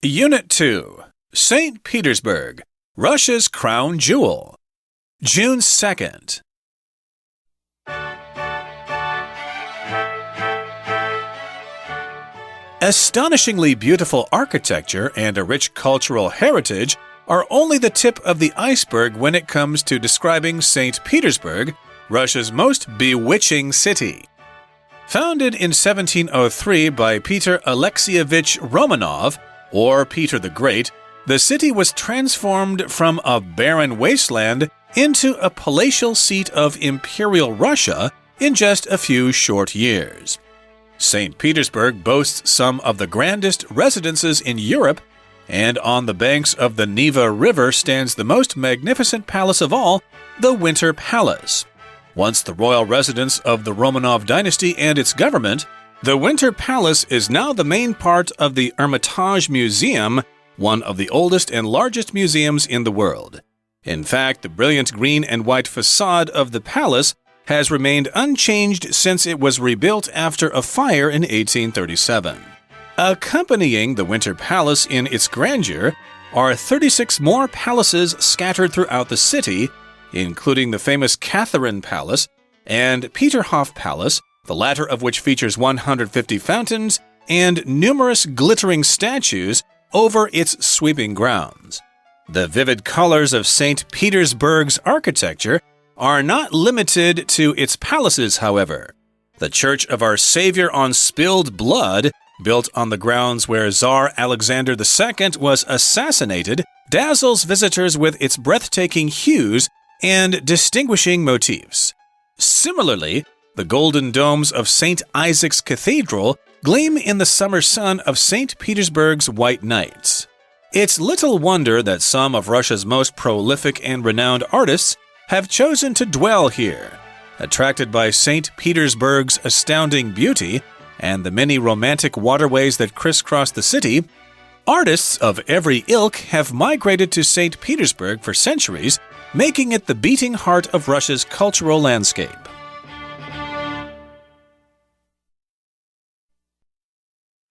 Unit 2, St. Petersburg, Russia's crown jewel. June 2nd. Astonishingly beautiful architecture and a rich cultural heritage are only the tip of the iceberg when it comes to describing St. Petersburg, Russia's most bewitching city. Founded in 1703 by Peter Alexievich Romanov, or Peter the Great, the city was transformed from a barren wasteland into a palatial seat of Imperial Russia in just a few short years. St. Petersburg boasts some of the grandest residences in Europe, and on the banks of the Neva River stands the most magnificent palace of all, the Winter Palace. Once the royal residence of the Romanov dynasty and its government, the Winter Palace is now the main part of the Hermitage Museum, one of the oldest and largest museums in the world. In fact, the brilliant green and white facade of the palace has remained unchanged since it was rebuilt after a fire in 1837. Accompanying the Winter Palace in its grandeur are 36 more palaces scattered throughout the city, including the famous Catherine Palace and Peterhof Palace, the latter of which features 150 fountains and numerous glittering statues over its sweeping grounds. The vivid colors of St. Petersburg's architecture are not limited to its palaces, however. The Church of Our Savior on Spilled Blood, built on the grounds where Tsar Alexander II was assassinated, dazzles visitors with its breathtaking hues and distinguishing motifs. Similarly, the golden domes of St. Isaac's Cathedral gleam in the summer sun of St. Petersburg's white nights. It's little wonder that some of Russia's most prolific and renowned artists have chosen to dwell here. Attracted by St. Petersburg's astounding beauty and the many romantic waterways that crisscross the city, artists of every ilk have migrated to St. Petersburg for centuries, making it the beating heart of Russia's cultural landscape.